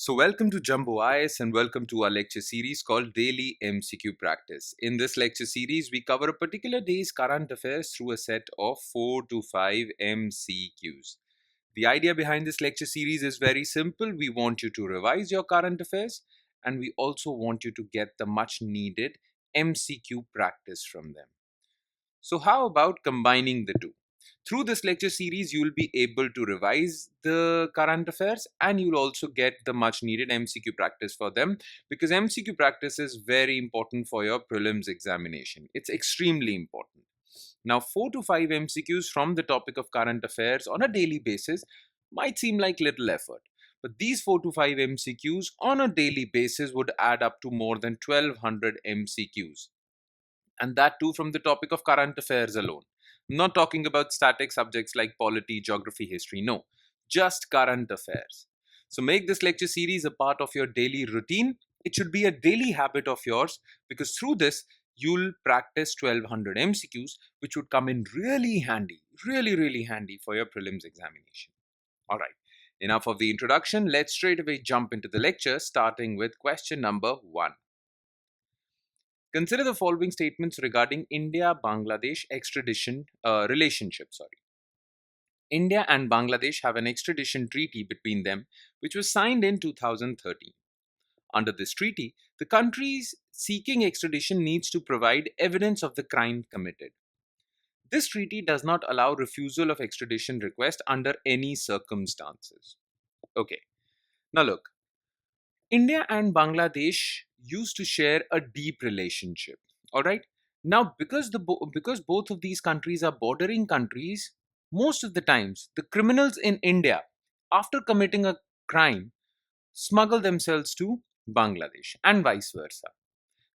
So, welcome to Jumbo IS and welcome to our lecture series called Daily MCQ Practice. In this lecture series, we cover a particular day's current affairs through a set of 4 to 5 MCQs. The idea behind this lecture series is very simple. We want you to revise your current affairs and we also want you to get the much needed MCQ practice from them. So, how about combining the two? Through this lecture series, you will be able to revise the current affairs and you'll also get the much needed MCQ practice for them because MCQ practice is very important for your prelims examination. It's extremely important. Now, 4 to 5 MCQs from the topic of current affairs on a daily basis might seem like little effort. But these 4 to 5 MCQs on a daily basis would add up to more than 1200 MCQs, and that too from the topic of current affairs alone. I'm not talking about static subjects like polity, geography, history. No, just current affairs. So make this lecture series a part of your daily routine. It should be a daily habit of yours because through this, you'll practice 1200 MCQs, which would come in really handy, really handy for your prelims examination. All right, enough of the introduction. Let's straight away jump into the lecture, starting with question number 1. Consider the following statements regarding India-Bangladesh extradition relationship. India and Bangladesh have an extradition treaty between them, which was signed in 2013. Under this treaty, the countries seeking extradition needs to provide evidence of the crime committed. This treaty does not allow refusal of extradition request under any circumstances. Okay, now look, India and Bangladesh used to share a deep relationship. All right. Now, because both of these countries are bordering countries, most of the times the criminals in India, after committing a crime, smuggle themselves to Bangladesh and vice versa.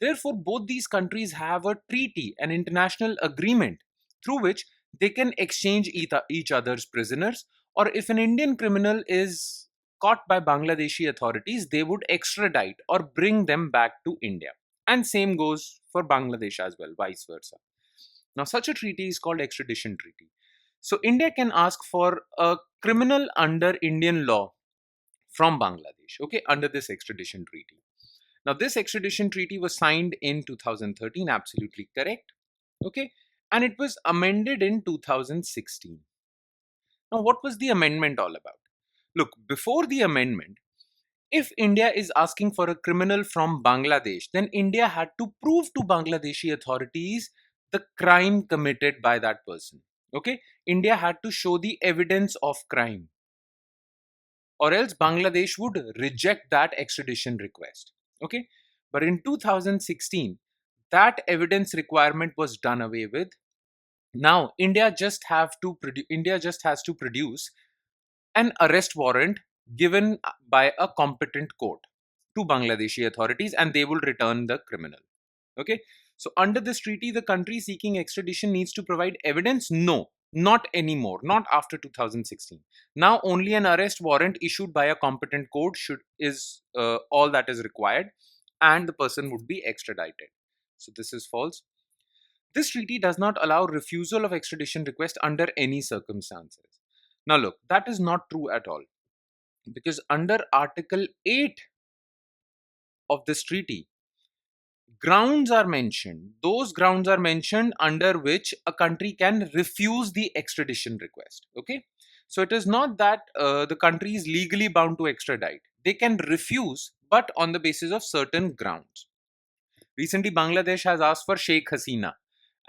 Therefore, both these countries have a treaty, an international agreement through which they can exchange each other's prisoners, or if an Indian criminal is caught by Bangladeshi authorities, they would extradite or bring them back to India. And same goes for Bangladesh as well, vice versa. Now, such a treaty is called extradition treaty. So, India can ask for a criminal under Indian law from Bangladesh, okay, under this extradition treaty. Now, this extradition treaty was signed in 2013, absolutely correct. Okay, and it was amended in 2016. Now, what was the amendment all about? Look, before the amendment, if India is asking for a criminal from Bangladesh, then India had to prove to Bangladeshi authorities the crime committed by that person. Okay, India had to show the evidence of crime, or else Bangladesh would reject that extradition request. Okay, but in 2016, that evidence requirement was done away with. Now India just has to produce an arrest warrant given by a competent court to Bangladeshi authorities, and they will return the criminal. Okay, so under this treaty, the country seeking extradition needs to provide evidence. No, not anymore, not after 2016. Now only an arrest warrant issued by a competent court is all that is required, and the person would be extradited. So this is false. This treaty does not allow refusal of extradition request under any circumstances. Now look, that is not true at all, because under Article 8 of this treaty, grounds are mentioned. Those grounds are mentioned under which a country can refuse the extradition request. Okay, so it is not that the country is legally bound to extradite. They can refuse, but on the basis of certain grounds. Recently, Bangladesh has asked for Sheikh Hasina,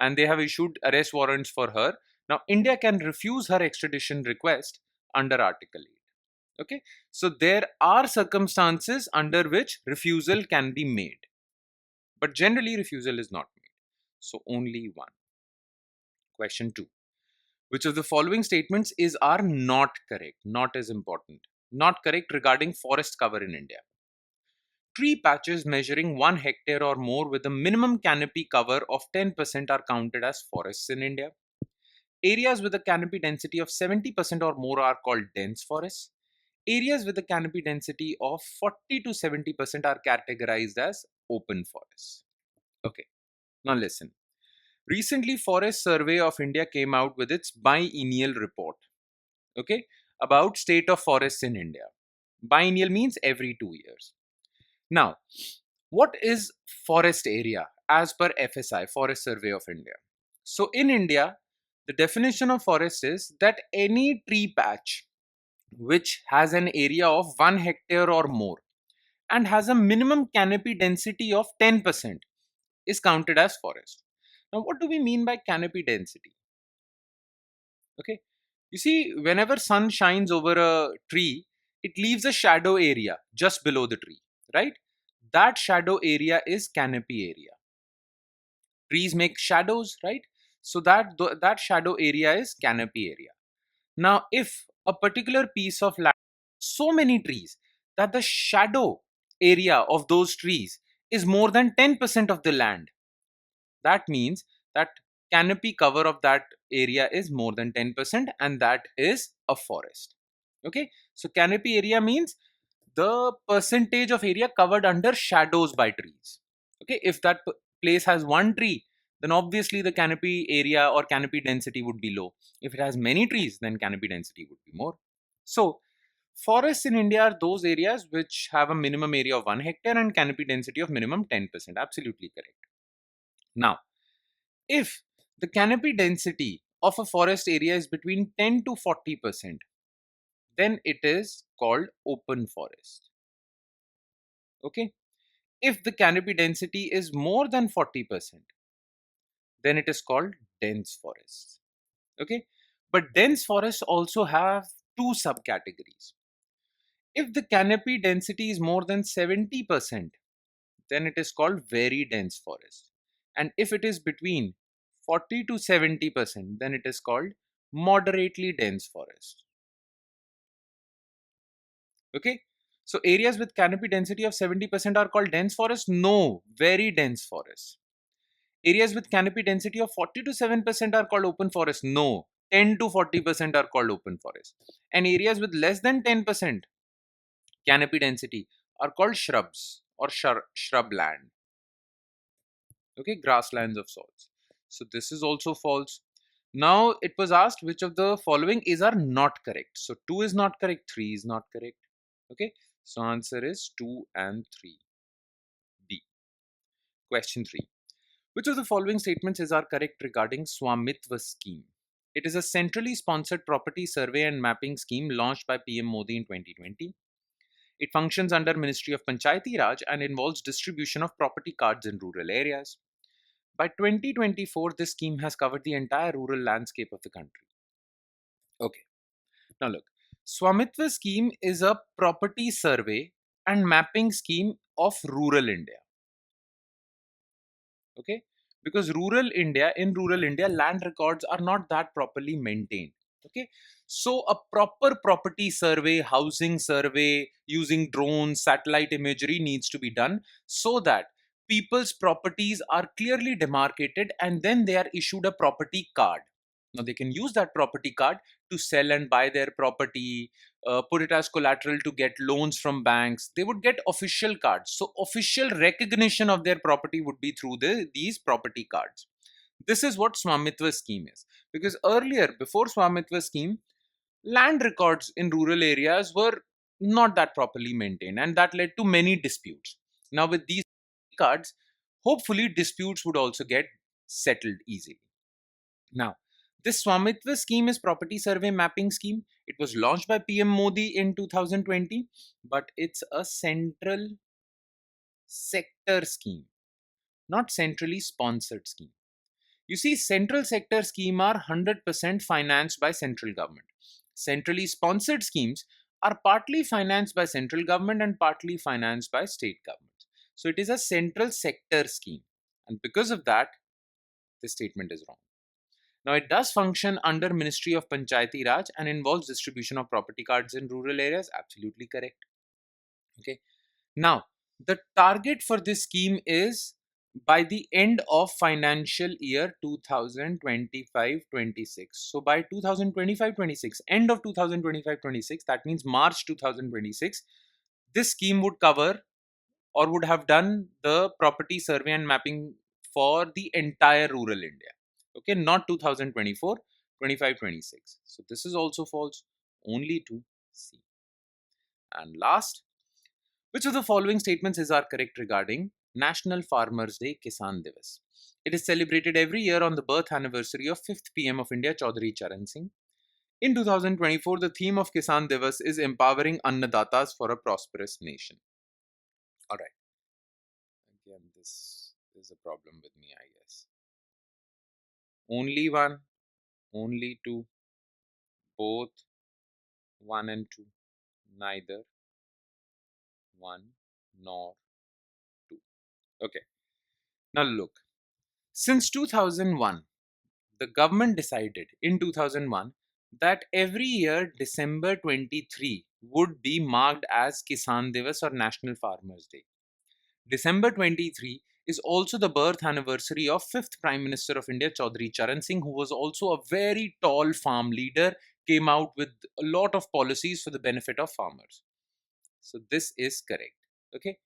and they have issued arrest warrants for her. Now, India can refuse her extradition request under Article 8. Okay, so there are circumstances under which refusal can be made, but generally refusal is not made. So only one. Question 2. Which of the following statements are not correct? Not is important. Not correct regarding forest cover in India. Tree patches measuring 1 hectare or more with a minimum canopy cover of 10% are counted as forests in India. Areas with a canopy density of 70% or more are called dense forests. Areas with a canopy density of 40 to 70% are categorized as open forests. Okay, now listen. Recently, Forest Survey of India came out with its biennial report, okay, about state of forests in India. Biennial means every 2 years. Now, what is forest area as per FSI, Forest Survey of India? So in India, the definition of forest is that any tree patch which has an area of 1 hectare or more and has a minimum canopy density of 10% is counted as forest. Now, what do we mean by canopy density? Okay, you see, whenever sun shines over a tree, it leaves a shadow area just below the tree, right? That shadow area is canopy area. Trees make shadows, right? So that shadow area is canopy area. Now, if a particular piece of land, so many trees that the shadow area of those trees is more than 10% of the land, that means that canopy cover of that area is more than 10%, and that is a forest. Okay, so canopy area means the percentage of area covered under shadows by trees. Okay, if that place has one tree, then obviously the canopy area or canopy density would be low. If it has many trees, then canopy density would be more. So forests in India are those areas which have a minimum area of 1 hectare and canopy density of minimum 10%. Absolutely correct. Now, if the canopy density of a forest area is between 10 to 40%, then it is called open forest. Okay. If the canopy density is more than 40%, then it is called dense forest. Okay. But dense forests also have two subcategories. If the canopy density is more than 70%, then it is called very dense forest. And if it is between 40 to 70%, then it is called moderately dense forest. Okay. So areas with canopy density of 70% are called dense forest? No, very dense forest. Areas with canopy density of 40 to 7% are called open forest? No, 10 to 40% are called open forest. And areas with less than 10% canopy density are called shrubs or shrubland. Okay, grasslands of sorts. So this is also false. Now it was asked which of the following is are not correct. So 2 is not correct, 3 is not correct. Okay, so answer is 2 and 3. B. Question 3. Which of the following statements is are correct regarding Swamitva scheme? It is a centrally sponsored property survey and mapping scheme launched by PM Modi in 2020. It functions under Ministry of Panchayati Raj and involves distribution of property cards in rural areas. By 2024, this scheme has covered the entire rural landscape of the country. Okay, now look, Swamitva scheme is a property survey and mapping scheme of rural India. Okay, because in rural India, land records are not that properly maintained. Okay, so a proper property survey, housing survey using drones, satellite imagery needs to be done so that people's properties are clearly demarcated and then they are issued a property card. Now they can use that property card to sell and buy their property, put it as collateral to get loans from banks. They would get official cards. So official recognition of their property would be through these property cards. This is what Swamitva scheme is. Because earlier, before Swamitva scheme, land records in rural areas were not that properly maintained, and that led to many disputes. Now with these cards, hopefully disputes would also get settled easily. Now, this Swamitva scheme is property survey mapping scheme. It was launched by PM Modi in 2020, but it's a central sector scheme, not centrally sponsored scheme. You see, central sector scheme are 100% financed by central government. Centrally sponsored schemes are partly financed by central government and partly financed by state government. So it is a central sector scheme. And because of that, this statement is wrong. Now, it does function under Ministry of Panchayati Raj and involves distribution of property cards in rural areas. Absolutely correct. Okay. Now, the target for this scheme is by the end of financial year 2025-26. So by 2025-26, end of 2025-26, that means March 2026, this scheme would cover or would have done the property survey and mapping for the entire rural India. Okay, not 2024, 25, 26. So this is also false. Only to C. And last, which of the following statements is are correct regarding National Farmers Day Kisan Divas? It is celebrated every year on the birth anniversary of 5th PM of India Chaudhary Charan Singh. In 2024, the theme of Kisan Divas is empowering Annadatas for a prosperous nation. Alright, again, this is a problem with me, I guess. Only one, only two, both, one and two, neither, one nor two. Okay, now look, since 2001, the government decided in 2001 that every year December 23 would be marked as Kisan Divas or National Farmers Day. December 23 is also the birth anniversary of 5th Prime Minister of India Chaudhary Charan Singh, who was also a very tall farm leader, came out with a lot of policies for the benefit of farmers. So this is correct. Okay.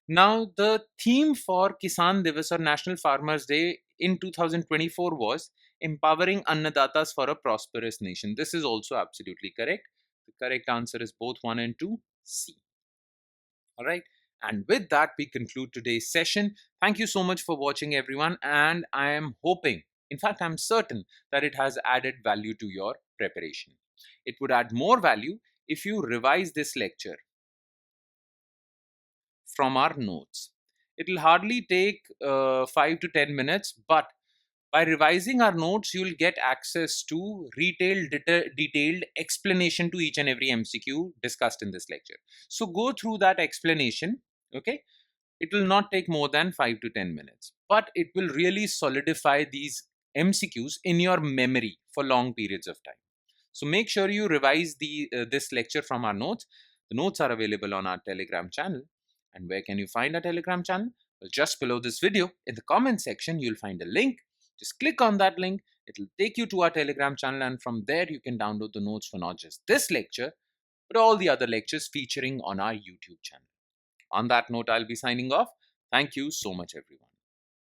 Now, the theme for Kisan Divas or National Farmers Day in 2024 was empowering Annadatas for a prosperous nation. This is also absolutely correct. The correct answer is both 1 and 2, C. All right. And with that, we conclude today's session. Thank you so much for watching, everyone. And I am hoping, in fact, I'm certain that it has added value to your preparation. It would add more value if you revise this lecture from our notes. It will hardly take 5 to 10 minutes, but by revising our notes, you'll get access to detailed explanation to each and every MCQ discussed in this lecture. So go through that explanation, okay? It will not take more than 5 to 10 minutes, but it will really solidify these MCQs in your memory for long periods of time. So make sure you revise this lecture from our notes. The notes are available on our Telegram channel. And where can you find our Telegram channel? Well, just below this video, in the comment section, you'll find a link. Just click on that link. It will take you to our Telegram channel, and from there you can download the notes for not just this lecture, but all the other lectures featuring on our YouTube channel. On that note, I'll be signing off. Thank you so much, everyone.